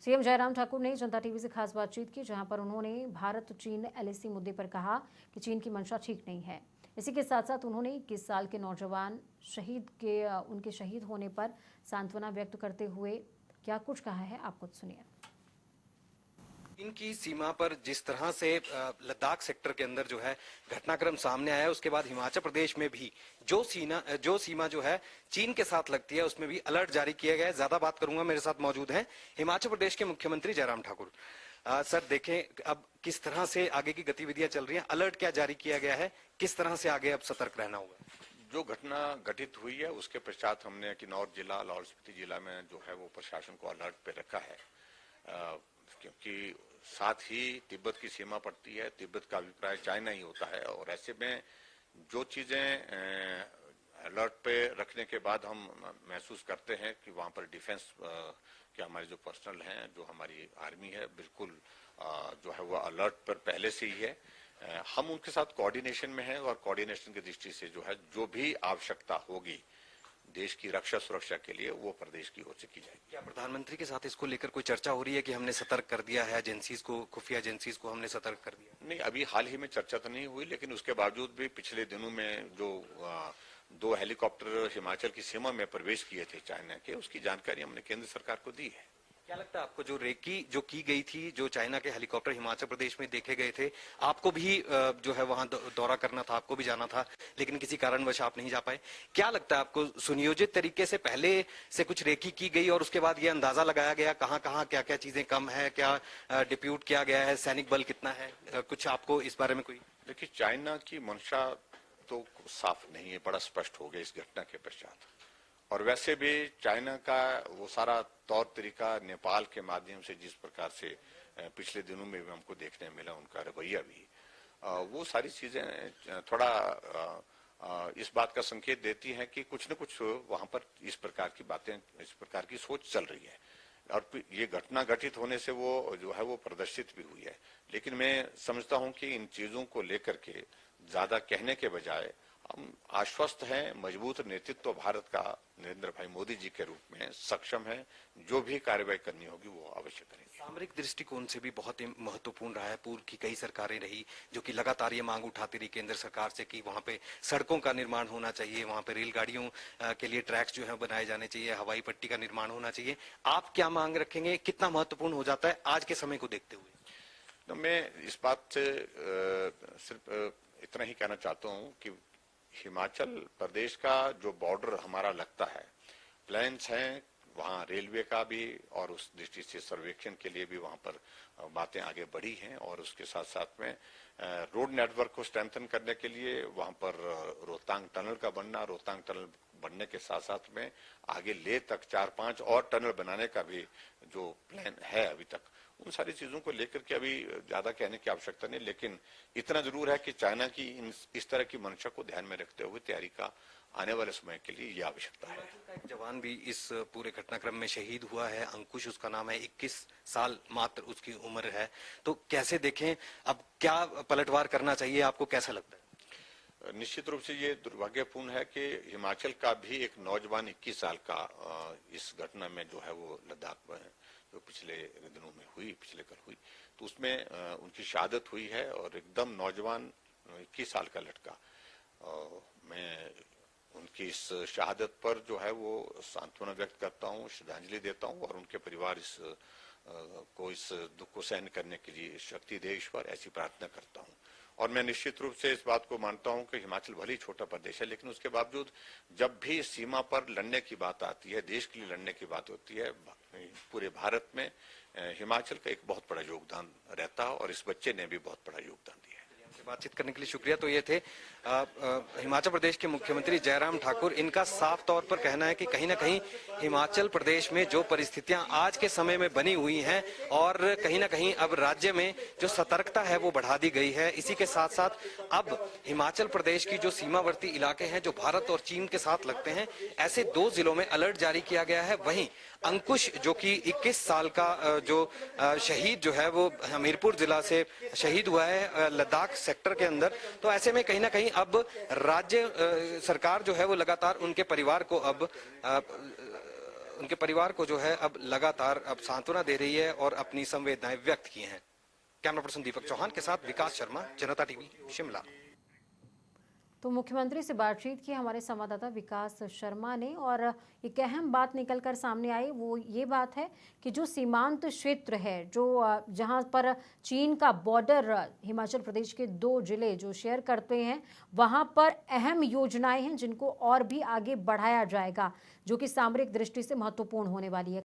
CM Jairam Thakur ने जनता TV से खास बातचीत की, जहां पर उन्होंने भारत चीन एलएसी मुद्दे पर कहा कि चीन की मंशा ठीक नहीं है। इसी के साथ साथ उन्होंने 21 साल के नौजवान उनके शहीद होने पर सांत्वना व्यक्त करते हुए क्या कुछ कहा है, आप खुद सुनिए। चीन की सीमा पर जिस तरह से लद्दाख सेक्टर के अंदर जो है घटनाक्रम सामने आया है, उसके बाद हिमाचल प्रदेश में भी जो सीमा जो है चीन के साथ लगती है, उसमें भी अलर्ट जारी किया गया है। ज्यादा बात करूंगा, मेरे साथ मौजूद हैं हिमाचल प्रदेश के मुख्यमंत्री जयराम ठाकुर। सर देखें अब किस तरह से आगे की गतिविधियां चल रही हैं, अलर्ट क्या जारी किया गया है, किस तरह से आगे अब सतर्क रहना होगा? जो घटना घटित हुई है उसके पश्चात हमने किन्नौर जिला, लाहौल स्पीति जिला में जो है वो प्रशासन को अलर्ट पे रखा है, क्योंकि साथ ही तिब्बत की सीमा पड़ती है। तिब्बत का अभिप्राय चाइना ही होता है, और ऐसे में जो चीजें अलर्ट पे रखने के बाद हम महसूस करते हैं कि वहां पर डिफेंस के हमारे जो पर्सनल हैं, जो हमारी आर्मी है, बिल्कुल जो है वो अलर्ट पर पहले से ही है। हम उनके साथ कोऑर्डिनेशन में हैं, और कोऑर्डिनेशन की दृष्टि से जो है जो भी आवश्यकता होगी देश की रक्षा सुरक्षा के लिए, वो प्रदेश की ओर से की जाएगी। क्या प्रधानमंत्री के साथ इसको लेकर कोई चर्चा हो रही है कि हमने सतर्क कर दिया है एजेंसीज को, खुफिया एजेंसीज को हमने सतर्क कर दिया? नहीं, अभी हाल ही में चर्चा तो नहीं हुई, लेकिन उसके बावजूद भी पिछले दिनों में जो 2 हेलीकॉप्टर हिमाचल की सीमा में प्रवेश किए थे चाइना के, उसकी जानकारी हमने केंद्र सरकार को दी है। क्या लगता है आपको, जो रेकी जो की गई थी, जो चाइना के हेलीकॉप्टर हिमाचल प्रदेश में देखे गए थे, आपको भी जो है वहां दौरा करना था, आपको भी जाना था, लेकिन किसी कारणवश आप नहीं जा पाए। क्या लगता है आपको, सुनियोजित तरीके से पहले से कुछ रेकी की गई और उसके बाद ये अंदाजा लगाया गया कहाँ कहाँ क्या क्या चीजें कम है, क्या डिप्यूट किया गया है, सैनिक बल कितना है, कुछ आपको इस बारे में कोई? देखिए, चाइना की मंशा तो साफ नहीं है, बड़ा स्पष्ट हो गया इस घटना के पश्चात। और वैसे भी चाइना का वो सारा तौर तरीका नेपाल के माध्यम से जिस प्रकार से पिछले दिनों में भी हमको देखने मिला, उनका रवैया भी, वो सारी चीजें थोड़ा इस बात का संकेत देती हैं कि कुछ न कुछ वहां पर इस प्रकार की बातें, इस प्रकार की सोच चल रही है। और ये घटना घटित होने से वो जो है वो प्रदर्शित भी हुई है। लेकिन मैं समझता हूं कि इन चीजों को लेकर के ज्यादा कहने के बजाय हम आश्वस्त हैं, मजबूत नेतृत्व भारत का नरेंद्र भाई मोदी जी के रूप में सक्षम है, जो भी कार्रवाई करनी होगी वो अवश्य करेंगे। सामरिक दृष्टिकोण से भी बहुत ही महत्वपूर्ण रहा है। पूर्व की कई सरकारें रही जो कि लगातार ये मांग उठाती रही केंद्र सरकार से कि वहां पे सड़कों का निर्माण होना चाहिए, वहां पे रेलगाड़ियों के लिए ट्रैक्स जो है बनाए जाने चाहिए, हवाई पट्टी का निर्माण होना चाहिए। आप क्या मांग रखेंगे, कितना महत्वपूर्ण हो जाता है आज के समय को देखते हुए? तो मैं इस बात से सिर्फ इतना ही कहना चाहता हूँ कि हिमाचल प्रदेश का जो बॉर्डर हमारा लगता है, प्लान्स हैं वहाँ रेलवे का भी, और उस दृष्टि से सर्वेक्षण के लिए भी वहाँ पर बातें आगे बढ़ी हैं। और उसके साथ साथ में रोड नेटवर्क को स्ट्रेंथन करने के लिए वहाँ पर रोहतांग टनल का बनना, रोहतांग टनल बनने के साथ साथ में आगे ले तक 4-5 और टनल बनाने का भी जो प्लान है अभी तक, उन सारी चीजों को लेकर के अभी ज्यादा कहने की आवश्यकता नहीं। लेकिन इतना जरूर है कि चाइना की इस तरह की मंशा को ध्यान में रखते हुए तैयारी का आने वाले समय के लिए यह आवश्यकता है। एक जवान भी इस पूरे घटनाक्रम में शहीद हुआ है, अंकुश उसका नाम है, 21 साल मात्र उसकी उम्र है। तो कैसे देखें, अब क्या पलटवार करना चाहिए, आपको कैसा लगता है? निश्चित रूप से ये दुर्भाग्यपूर्ण है कि हिमाचल का भी एक नौजवान 21 साल का इस घटना में जो है वो लद्दाख में जो पिछले दिनों में हुई, पिछले कल हुई, तो उसमें उनकी शहादत हुई है। और एकदम नौजवान 21 साल का लड़का, मैं उनकी इस शहादत पर जो है वो सांत्वना व्यक्त करता हूँ, श्रद्धांजलि देता हूँ, और उनके परिवार को इस दुख को सहन करने के लिए शक्ति दे ईश्वर, ऐसी प्रार्थना करता हूँ। और मैं निश्चित रूप से इस बात को मानता हूं कि हिमाचल भले ही छोटा प्रदेश है, लेकिन उसके बावजूद जब भी सीमा पर लड़ने की बात आती है, देश के लिए लड़ने की बात होती है, पूरे भारत में हिमाचल का एक बहुत बड़ा योगदान रहता है, और इस बच्चे ने भी बहुत बड़ा योगदान दिया है। बातचीत करने के लिए शुक्रिया। तो ये थे हिमाचल प्रदेश के मुख्यमंत्री जयराम ठाकुर। इनका साफ तौर पर कहना है कि कहीं ना कहीं हिमाचल प्रदेश में जो परिस्थितियां आज के समय में बनी हुई हैं, और कहीं ना कहीं अब राज्य में जो सतर्कता है वो बढ़ा दी गई है। इसी के साथ साथ अब हिमाचल प्रदेश की जो सीमावर्ती इलाके हैं जो भारत और चीन के साथ लगते हैं, ऐसे 2 जिलों में अलर्ट जारी किया गया है। वहीं अंकुश जो कि 21 साल का जो शहीद जो है वो हमीरपुर जिला से शहीद हुआ है लद्दाख सेक्टर के अंदर। तो ऐसे में कहीं ना कहीं अब राज्य सरकार जो है वो लगातार उनके परिवार को अब उनके परिवार को जो है अब लगातार अब सांत्वना दे रही है और अपनी संवेदनाएं व्यक्त की हैं। कैमरा पर्सन दीपक चौहान के साथ विकास शर्मा, जनता टीवी, शिमला। तो मुख्यमंत्री से बातचीत की हमारे संवाददाता विकास शर्मा ने, और एक अहम बात निकलकर सामने आई वो ये बात है कि जो सीमांत क्षेत्र है, जो जहां पर चीन का बॉर्डर हिमाचल प्रदेश के 2 जिले जो शेयर करते हैं, वहां पर अहम योजनाएं हैं जिनको और भी आगे बढ़ाया जाएगा, जो कि सामरिक दृष्टि से महत्वपूर्ण होने वाली है।